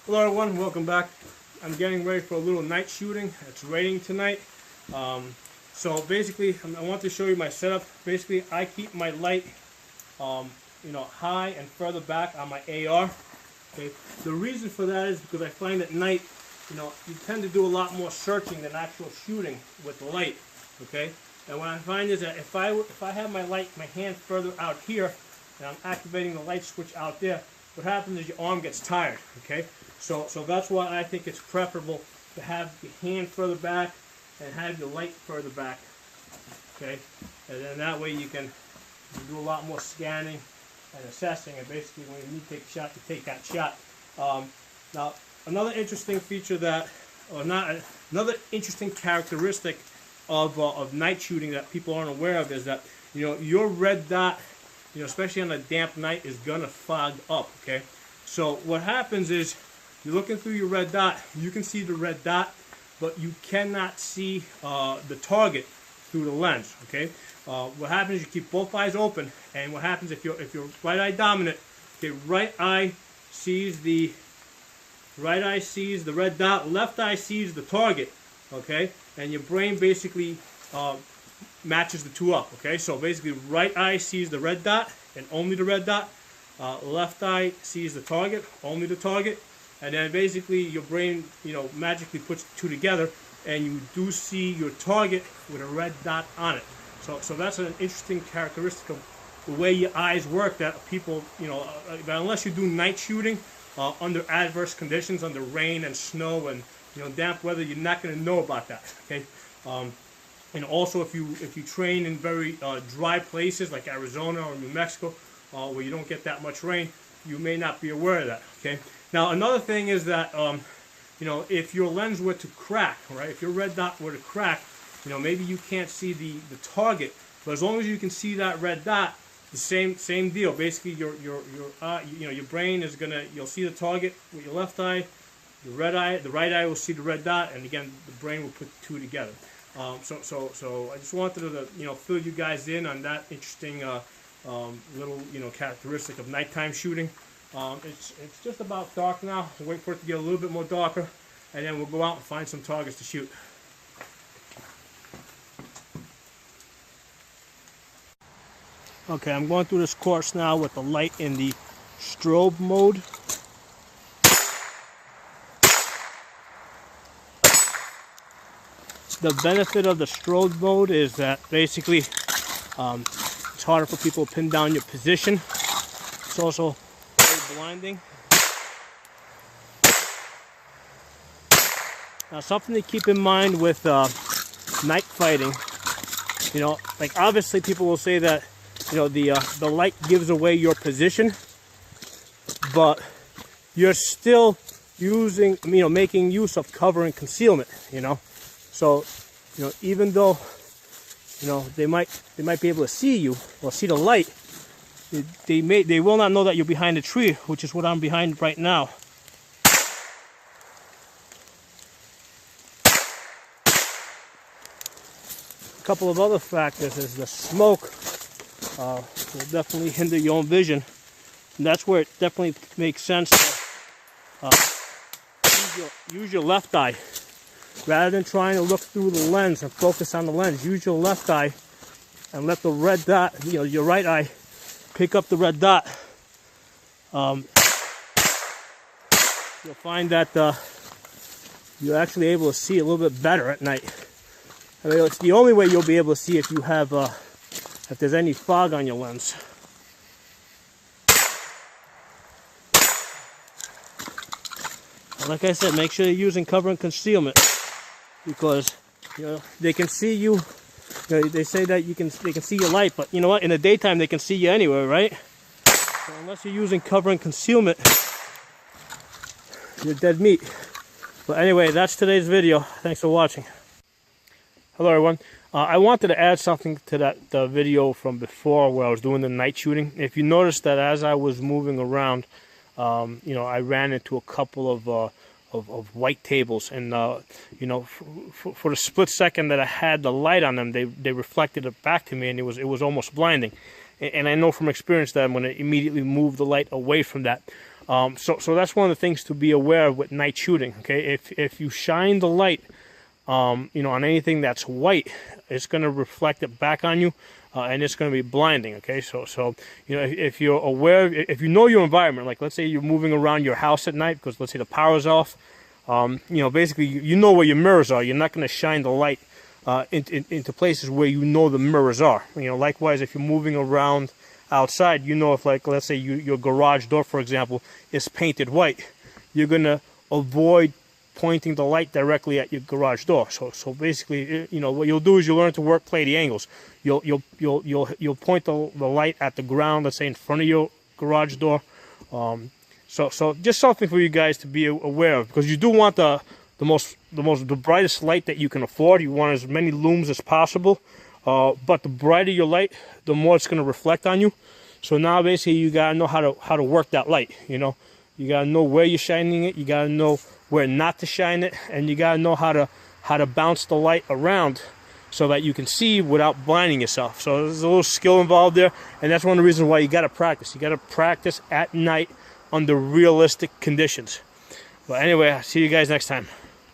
Hello everyone, welcome back. I'm getting ready for a little night shooting. It's raining tonight. So basically, I want to show you my setup. Basically, I keep my light high and further back on my AR. Okay. The reason for that is because I find at night, you tend to do a lot more searching than actual shooting with the light. Okay. And what I find is that if I have my hand further out here, and I'm activating the light switch out there, what happens is your arm gets tired. Okay. So that's why I think it's preferable to have your hand further back and have your light further back. Okay. And then that way you can do a lot more scanning and assessing, and basically when you need to take a shot, you take that shot. Now, another interesting feature another interesting characteristic of night shooting that people aren't aware of is that your red dot, especially on a damp night, is gonna fog up. Okay, so what happens is you're looking through your red dot, you can see the red dot, but you cannot see the target through the lens. Okay. What happens is you keep both eyes open, and what happens if you're right eye dominant, okay, right eye sees the red dot, left eye sees the target, okay, and your brain basically matches the two up. Okay, so basically right eye sees the red dot and only the red dot, left eye sees the target, only the target, and then basically your brain magically puts the two together, and you do see your target with a red dot on it. So that's an interesting characteristic of the way your eyes work, that people, that unless you do night shooting under adverse conditions, under rain and snow and damp weather, you're not going to know about that. Okay, and also if you train in very dry places like Arizona or New Mexico, where you don't get that much rain, you may not be aware of that. Okay. Now another thing is that if your lens were to crack, right? If your red dot were to crack, maybe you can't see the target, but as long as you can see that red dot, the same deal. Basically, your brain is you'll see the target with your left eye, the right eye will see the red dot, and again, the brain will put the two together. So I just wanted to fill you guys in on that interesting little characteristic of nighttime shooting. It's just about dark now. We'll wait for it to get a little bit more darker, and then we'll go out and find some targets to shoot. Okay, I'm going through this course now with the light in the strobe mode. The benefit of the strobe mode is that basically it's harder for people to pin down your position. It's also very blinding. Now, something to keep in mind with night fighting, like obviously people will say that the light gives away your position, but you're still using, making use of cover and concealment, So, even though, they might be able to see you or see the light, they will not know that you're behind a tree, which is what I'm behind right now. A couple of other factors is the smoke. Will definitely hinder your own vision, and that's where it definitely makes sense to use your left eye rather than trying to look through the lens and focus on the lens. Use your left eye and let the red dot, your right eye, pick up the red dot. You'll find that you're actually able to see a little bit better at night. I mean, it's the only way you'll be able to see if you have if there's any fog on your lens. Like I said, make sure you're using cover and concealment, because they can see you. They say that they can see your light, but you know what? In the daytime they can see you anywhere, right? So unless you're using cover and concealment, you're dead meat. But anyway, that's today's video. Thanks for watching. Hello everyone. I wanted to add something to the video from before where I was doing the night shooting. If you noticed that as I was moving around, I ran into a couple of white tables, and for the split second that I had the light on them, they reflected it back to me, and it was almost blinding. And I know from experience that I'm going to immediately move the light away from that. So that's one of the things to be aware of with night shooting. Okay, if you shine the light, on anything that's white, it's going to reflect it back on you, and it's going to be blinding. Okay, so if you're aware, if you know your environment, like let's say you're moving around your house at night because let's say the power's off, basically you know where your mirrors are. You're not going to shine the light into places where you know the mirrors are. Likewise, if you're moving around outside, if like let's say your garage door, for example, is painted white, you're going to avoid pointing the light directly at your garage door. So basically, what you'll do is you'll learn to play the angles. You'll point the light at the ground, let's say in front of your garage door. So just something for you guys to be aware of, because you do want the brightest light that you can afford. You want as many looms as possible. But the brighter your light, the more it's going to reflect on you. So now basically you gotta know how to work that light. You gotta know where you're shining it. You gotta know where not to shine it, and you gotta know how to bounce the light around so that you can see without blinding yourself. So there's a little skill involved there, and that's one of the reasons why you gotta practice. You gotta practice at night under realistic conditions. But anyway, I'll see you guys next time.